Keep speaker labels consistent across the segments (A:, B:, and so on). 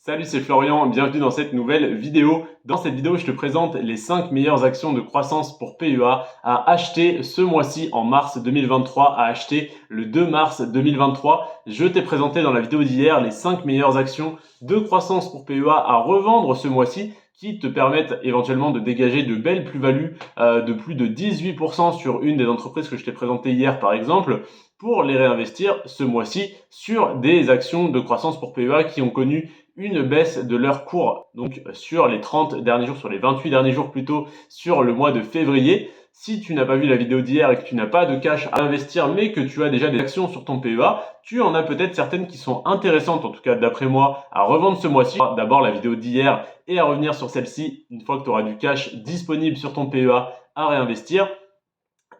A: Salut, c'est Florian, bienvenue dans cette nouvelle vidéo. Dans cette vidéo, je te présente les 5 meilleures actions de croissance pour PEA à acheter ce mois-ci en mars 2023, à acheter le 2 mars 2023. Je t'ai présenté dans la vidéo d'hier les 5 meilleures actions de croissance pour PEA à revendre ce mois-ci qui te permettent éventuellement de dégager de belles plus-values de plus de 18% sur une des entreprises que je t'ai présentées hier par exemple, pour les réinvestir ce mois-ci sur des actions de croissance pour PEA qui ont connu une baisse de leur cours, donc sur les 30 derniers jours, sur les 28 derniers jours plutôt, sur le mois de février. Si tu n'as pas vu la vidéo d'hier et que tu n'as pas de cash à investir, mais que tu as déjà des actions sur ton PEA, tu en as peut-être certaines qui sont intéressantes, en tout cas d'après moi, à revendre ce mois-ci. D'abord la vidéo d'hier et à revenir sur celle-ci, une fois que tu auras du cash disponible sur ton PEA à réinvestir.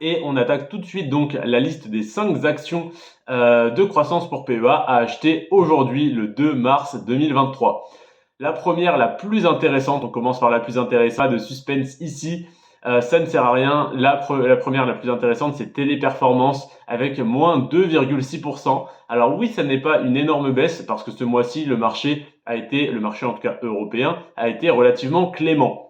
A: Et on attaque tout de suite donc la liste des 5 actions de croissance pour PEA à acheter aujourd'hui le 2 mars 2023. La première, la plus intéressante, on commence par la plus intéressante, pas de suspense ici, ça ne sert à rien. La première, la plus intéressante, c'est Téléperformance avec moins 2,6%. Alors oui, ça n'est pas une énorme baisse parce que ce mois-ci, le marché en tout cas européen, a été relativement clément.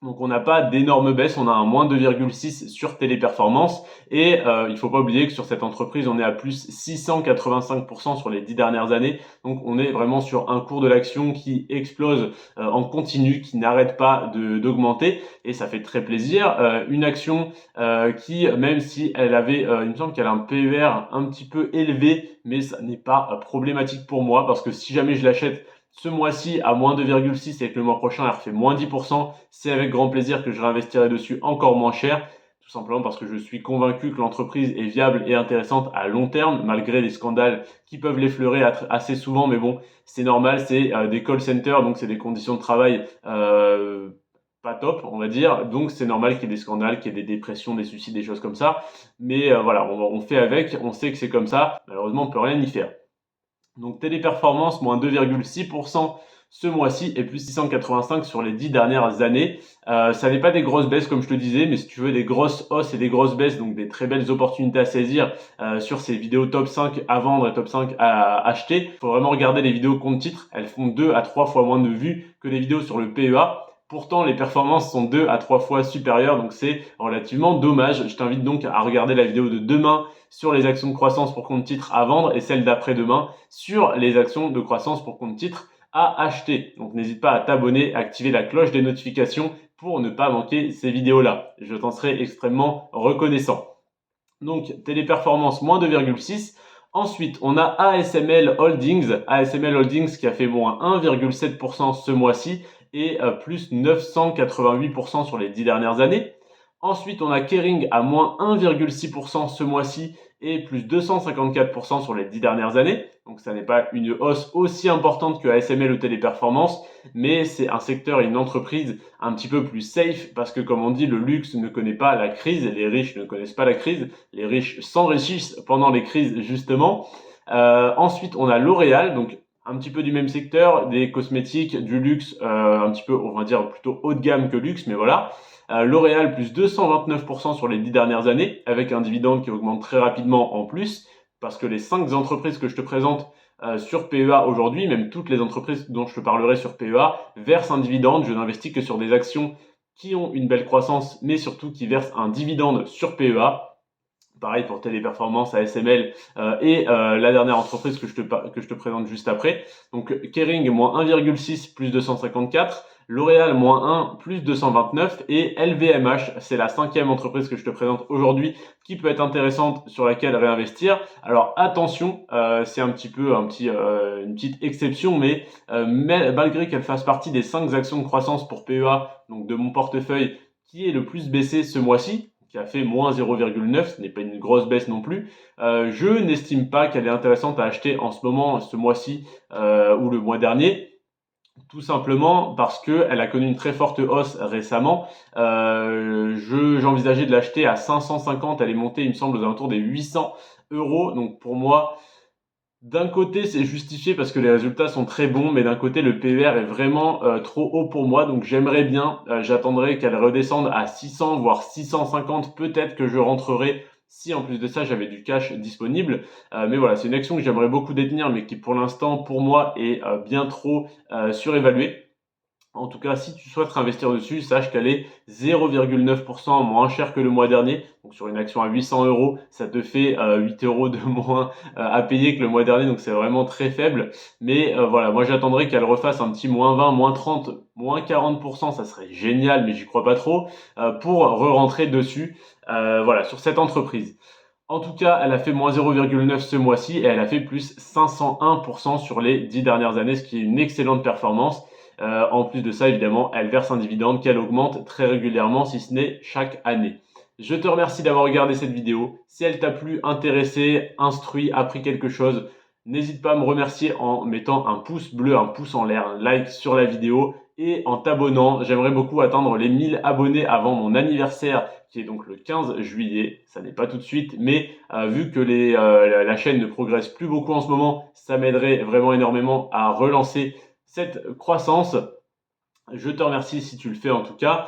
A: Donc on n'a pas d'énorme baisse, on a un moins 2,6 sur Téléperformance et il ne faut pas oublier que sur cette entreprise on est à plus 685% sur les 10 dernières années. Donc on est vraiment sur un cours de l'action qui explose en continu, qui n'arrête pas d'augmenter et ça fait très plaisir. Une action qui, même si elle avait, il me semble qu'elle a un PER un petit peu élevé, mais ça n'est pas problématique pour moi parce que si jamais je l'achète ce mois-ci à moins 2,6 et que le mois prochain elle refait moins 10%, c'est avec grand plaisir que je réinvestirai dessus encore moins cher, tout simplement parce que je suis convaincu que l'entreprise est viable et intéressante à long terme, malgré les scandales qui peuvent l'effleurer assez souvent, mais bon, c'est normal, c'est des call centers, donc c'est des conditions de travail pas top, on va dire, donc c'est normal qu'il y ait des scandales, qu'il y ait des dépressions, des suicides, des choses comme ça, mais voilà, on fait avec, on sait que c'est comme ça, malheureusement on ne peut rien y faire. Donc Téléperformance, moins 2,6% ce mois-ci et plus 685 sur les 10 dernières années. Ça n'est pas des grosses baisses comme je te disais, mais si tu veux des grosses hausses et des grosses baisses, donc des très belles opportunités à saisir sur ces vidéos top 5 à vendre et top 5 à acheter, il faut vraiment regarder les vidéos compte titre. Elles font 2 à 3 fois moins de vues que les vidéos sur le PEA. Pourtant, les performances sont 2 à 3 fois supérieures, donc c'est relativement dommage. Je t'invite donc à regarder la vidéo de demain sur les actions de croissance pour compte titre à vendre et celle d'après-demain sur les actions de croissance pour compte titre à acheter. Donc n'hésite pas à t'abonner, à activer la cloche des notifications pour ne pas manquer ces vidéos-là. Je t'en serai extrêmement reconnaissant. Donc Téléperformance, moins 2,6. Ensuite, on a ASML Holdings qui a fait moins 1,7% ce mois-ci et plus 988% sur les 10 dernières années. Ensuite, on a Kering à moins 1,6% ce mois-ci et plus 254% sur les 10 dernières années. Donc ça n'est pas une hausse aussi importante que ASML ou Téléperformance, mais c'est un secteur et une entreprise un petit peu plus safe parce que comme on dit, le luxe ne connaît pas la crise, les riches ne connaissent pas la crise, les riches s'enrichissent pendant les crises justement. Ensuite, on a L'Oréal, donc un petit peu du même secteur, des cosmétiques, du luxe, un petit peu, on va dire plutôt haut de gamme que luxe, mais voilà. L'Oréal plus 229% sur les 10 dernières années, avec un dividende qui augmente très rapidement en plus, parce que les 5 entreprises que je te présente sur PEA aujourd'hui, même toutes les entreprises dont je te parlerai sur PEA, versent un dividende. Je n'investis que sur des actions qui ont une belle croissance, mais surtout qui versent un dividende sur PEA. Pareil pour Téléperformance, ASML et la dernière entreprise que je te présente juste après. Donc Kering, moins 1,6, plus 254. L'Oréal, moins 1, plus 229. Et LVMH, c'est la 5e entreprise que je te présente aujourd'hui qui peut être intéressante sur laquelle réinvestir. Alors attention, c'est un petit peu une petite exception, mais malgré qu'elle fasse partie des 5 actions de croissance pour PEA, donc de mon portefeuille, qui est le plus baissé ce mois-ci, qui a fait moins 0,9, ce n'est pas une grosse baisse non plus. Je n'estime pas qu'elle est intéressante à acheter en ce moment, ce mois-ci ou le mois dernier, tout simplement parce qu'elle a connu une très forte hausse récemment. J'envisageais de l'acheter à 550, elle est montée, il me semble, aux alentours des 800 euros. Donc pour moi, d'un côté, c'est justifié parce que les résultats sont très bons, mais d'un côté, le PER est vraiment trop haut pour moi. Donc j'aimerais bien, j'attendrai qu'elle redescende à 600, voire 650. Peut-être que je rentrerai si en plus de ça j'avais du cash disponible. Mais voilà, c'est une action que j'aimerais beaucoup détenir, mais qui pour l'instant pour moi est bien trop surévaluée. En tout cas, si tu souhaites investir dessus, sache qu'elle est 0,9% moins chère que le mois dernier. Donc sur une action à 800 euros, ça te fait 8 euros de moins à payer que le mois dernier. Donc c'est vraiment très faible. Mais voilà, moi j'attendrai qu'elle refasse un petit moins 20, moins 30, moins 40%. Ça serait génial, mais j'y crois pas trop, pour re-rentrer dessus, voilà, sur cette entreprise. En tout cas, elle a fait moins 0,9 ce mois-ci et elle a fait plus 501% sur les 10 dernières années, ce qui est une excellente performance. En plus de ça, évidemment, elle verse un dividende qu'elle augmente très régulièrement, si ce n'est chaque année. Je te remercie d'avoir regardé cette vidéo. Si elle t'a plu, intéressé, instruit, appris quelque chose, n'hésite pas à me remercier en mettant un pouce bleu, un pouce en l'air, un like sur la vidéo et en t'abonnant. J'aimerais beaucoup atteindre les 1000 abonnés avant mon anniversaire qui est donc le 15 juillet. Ça n'est pas tout de suite, mais vu que la chaîne ne progresse plus beaucoup en ce moment, ça m'aiderait vraiment énormément à relancer cette croissance. Je te remercie si tu le fais en tout cas.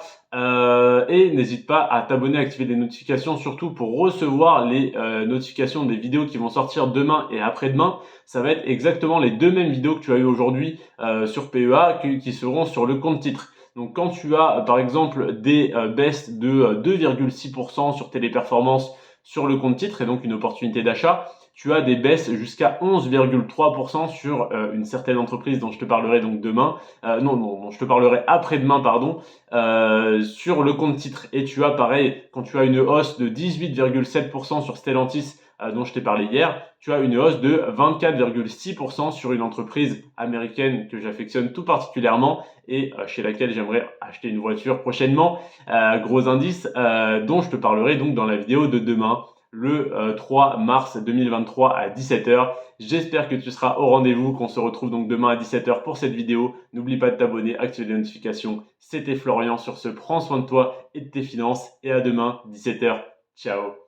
A: Et n'hésite pas à t'abonner, à activer des notifications, surtout pour recevoir les notifications des vidéos qui vont sortir demain et après-demain. Ça va être exactement les deux mêmes vidéos que tu as eues aujourd'hui sur PEA qui seront sur le compte titre. Donc quand tu as par exemple des baisses de 2,6% sur Téléperformance sur le compte titre et donc une opportunité d'achat, tu as des baisses jusqu'à 11,3% sur une certaine entreprise dont je te parlerai donc demain, dont je te parlerai après-demain, pardon, sur le compte titre. Et tu as pareil, quand tu as une hausse de 18,7% sur Stellantis, dont je t'ai parlé hier, tu as une hausse de 24,6% sur une entreprise américaine que j'affectionne tout particulièrement et chez laquelle j'aimerais acheter une voiture prochainement. Gros indice dont je te parlerai donc dans la vidéo de demain, le 3 mars 2023 à 17 h. J'espère que tu seras au rendez-vous, qu'on se retrouve donc demain à 17 h pour cette vidéo. N'oublie pas de t'abonner, activer les notifications. C'était Florian sur ce. Prends soin de toi et de tes finances et à demain, 17 h. Ciao.